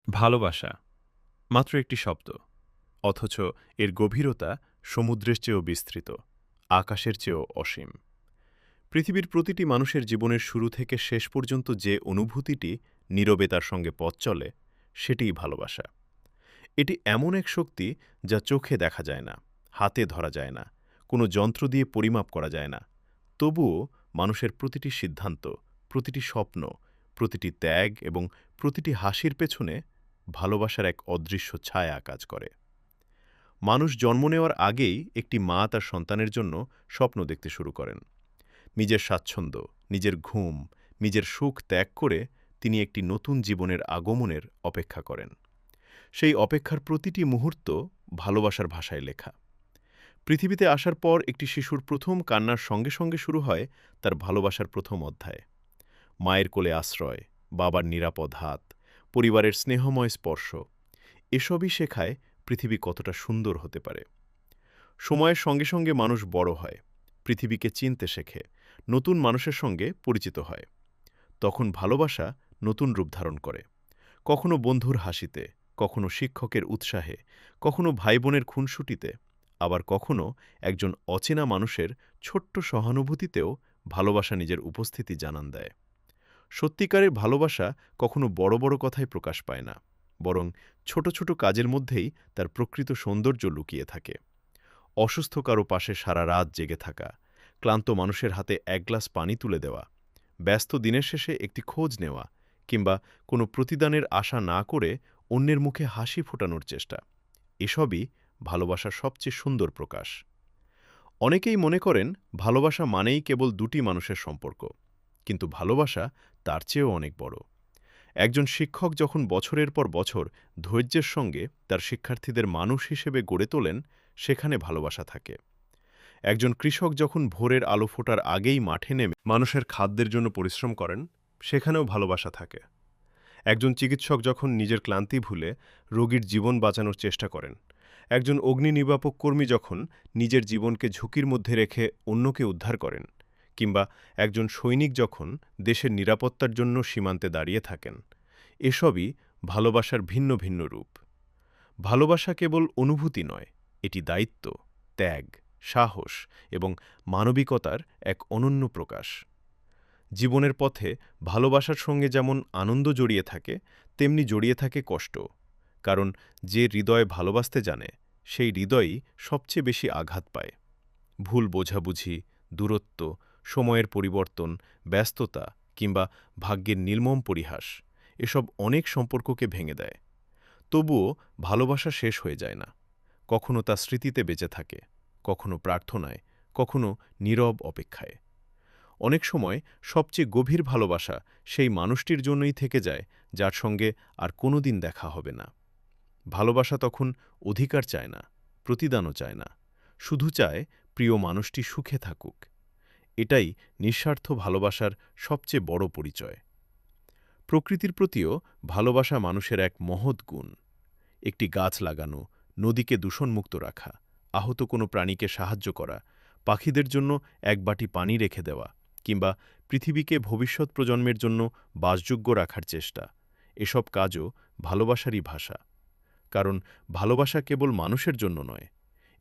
ভালোবাসা মাত্র একটি শব্দ, অথচ এর গভীরতা সমুদ্রের চেয়েও বিস্তৃত, আকাশের চেয়েও অসীম। পৃথিবীর প্রতিটি মানুষের জীবনের শুরু থেকে শেষ পর্যন্ত যে অনুভূতিটি নীরবে তার সঙ্গে পথ চলে, সেটিই ভালোবাসা। এটি এমন এক শক্তি যা চোখে দেখা যায় না, হাতে ধরা যায় না, কোনো যন্ত্র দিয়ে পরিমাপ করা যায় না। তবুও মানুষের প্রতিটি সিদ্ধান্ত, প্রতিটি স্বপ্ন, প্রতিটি ত্যাগ এবং প্রতিটি হাসির পেছনে ভালোবাসার এক অদৃশ্য ছায়া কাজ করে। মানুষ জন্ম নেওয়ার আগেই একটি মা তার সন্তানের জন্য স্বপ্ন দেখতে শুরু করেন। নিজের স্বাচ্ছন্দ্য, নিজের ঘুম, নিজের সুখ ত্যাগ করে তিনি একটি নতুন জীবনের আগমনের অপেক্ষা করেন। সেই অপেক্ষার প্রতিটি মুহূর্ত ভালোবাসার ভাষায় লেখা। পৃথিবীতে আসার পর একটি শিশুর প্রথম কান্নার সঙ্গে সঙ্গে শুরু হয় তার ভালোবাসার প্রথম অধ্যায়। মায়ের কোলে আশ্রয়, বাবার নিরাপদ হাত, পরিবারের স্নেহময় স্পর্শ, এসবই শেখায় পৃথিবী কতটা সুন্দর হতে পারে। সময়ের সঙ্গে সঙ্গে মানুষ বড় হয়, পৃথিবীকে চিনতে শেখে, নতুন মানুষের সঙ্গে পরিচিত হয়। তখন ভালোবাসা নতুন রূপ ধারণ করে, কখনো বন্ধুর হাসিতে, কখনো শিক্ষকের উৎসাহে, কখনো ভাইবোনের খুনসুটিতে, আবার কখনো একজন অচেনা মানুষের ছোট্ট সহানুভূতিতেও ভালোবাসা নিজের উপস্থিতি জানান দেয়। সত্যিকারের ভালোবাসা কখনো বড় বড় কথায় প্রকাশ পায় না, বরং ছোট ছোট কাজের মধ্যেই তার প্রকৃত সৌন্দর্য লুকিয়ে থাকে। অসুস্থ কারো পাশে সারা রাত জেগে থাকা, ক্লান্ত মানুষের হাতে এক গ্লাস পানি তুলে দেওয়া, ব্যস্ত দিনের শেষে একটি খোঁজ নেওয়া, কিংবা কোনো প্রতিদানের আশা না করে অন্যের মুখে হাসি ফোটানোর চেষ্টা, এসবই ভালোবাসার সবচেয়ে সুন্দর প্রকাশ। অনেকেই মনে করেন ভালোবাসা মানেই কেবল দুটি মানুষের সম্পর্ক, কিন্তু ভালোবাসা তার চেয়েও অনেক বড়। একজন শিক্ষক যখন বছরের পর বছর ধৈর্যের সঙ্গে তার শিক্ষার্থীদের মানুষ হিসেবে গড়ে তোলেন, সেখানে ভালোবাসা থাকে। একজন কৃষক যখন ভোরের আলো ফোটার আগেই মাঠে নেমে মানুষের খাদ্যের জন্য পরিশ্রম করেন, সেখানেও ভালোবাসা থাকে। একজন চিকিৎসক যখন নিজের ক্লান্তি ভুলে রোগীর জীবন বাঁচানোর চেষ্টা করেন, একজন অগ্নি নির্বাপক কর্মী যখন নিজের জীবনকে ঝুঁকির মধ্যে রেখে অন্যকে উদ্ধার করেন, কিংবা একজন সৈনিক যখন দেশের নিরাপত্তার জন্য সীমান্তে দাঁড়িয়ে থাকেন, এসবই ভালোবাসার ভিন্ন ভিন্ন রূপ। ভালোবাসা কেবল অনুভূতি নয়, এটি দায়িত্ব, ত্যাগ, সাহস এবং মানবিকতার এক অনন্য প্রকাশ। জীবনের পথে ভালোবাসার সঙ্গে যেমন আনন্দ জড়িয়ে থাকে, তেমনি জড়িয়ে থাকে কষ্ট। কারণ যে হৃদয় ভালোবাসতে জানে, সেই হৃদয়ই সবচেয়ে বেশি আঘাত পায়। ভুল বোঝাবুঝি, দূরত্ব, সময়ের পরিবর্তন, ব্যস্ততা কিংবা ভাগ্যের নির্মম পরিহাস, এসব অনেক সম্পর্ককে ভেঙে দেয়। তবুও ভালোবাসা শেষ হয়ে যায় না। কখনো তা স্মৃতিতে বেঁচে থাকে, কখনো প্রার্থনায়, কখনো নীরব অপেক্ষায়। অনেক সময় সবচেয়ে গভীর ভালোবাসা সেই মানুষটির জন্যই থেকে যায় যার সঙ্গে আর কোনোদিন দেখা হবে না। ভালোবাসা তখন অধিকার চায় না, প্রতিদানও চায় না, শুধু চায় প্রিয় মানুষটি সুখে থাকুক। এটাই নিঃস্বার্থ ভালোবাসার সবচেয়ে বড় পরিচয়। প্রকৃতির প্রতিও ভালোবাসা মানুষের এক মহৎ গুণ। একটি গাছ লাগানো, নদীকে দূষণমুক্ত রাখা, আহত কোনো প্রাণীকে সাহায্য করা, পাখিদের জন্য এক বাটি পানি রেখে দেওয়া, কিংবা পৃথিবীকে ভবিষ্যৎ প্রজন্মের জন্য বাসযোগ্য রাখার চেষ্টা, এসব কাজও ভালোবাসারই ভাষা। কারণ ভালোবাসা কেবল মানুষের জন্য নয়,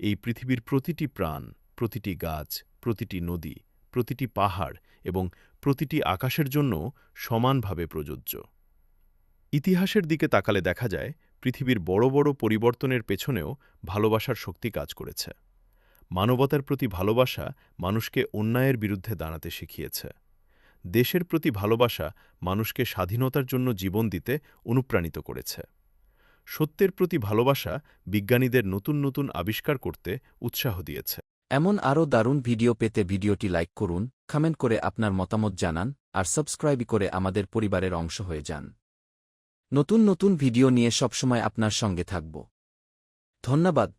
এই পৃথিবীর প্রতিটি প্রাণ, প্রতিটি গাছ, প্রতিটি নদী, প্রতিটি পাহাড় এবং প্রতিটি আকাশের জন্য সমানভাবে প্রযোজ্য। ইতিহাসের দিকে তাকালে দেখা যায়, পৃথিবীর বড় বড় পরিবর্তনের পেছনেও ভালোবাসার শক্তি কাজ করেছে। মানবতার প্রতি ভালোবাসা মানুষকে অন্যায়ের বিরুদ্ধে দাঁড়াতে শিখিয়েছে। দেশের প্রতি ভালোবাসা মানুষকে স্বাধীনতার জন্য জীবন দিতে অনুপ্রাণিত করেছে। সত্যের প্রতি ভালোবাসা বিজ্ঞানীদের নতুন নতুন আবিষ্কার করতে উৎসাহ দিয়েছে। এমন আরও দারুণ ভিডিও পেতে ভিডিওটি লাইক করুন, কমেন্ট করে আপনার মতামত জানান, আর সাবস্ক্রাইব করে আমাদের পরিবারের অংশ হয়ে যান। নতুন নতুন ভিডিও নিয়ে সবসময় আপনার সঙ্গে থাকব। ধন্যবাদ।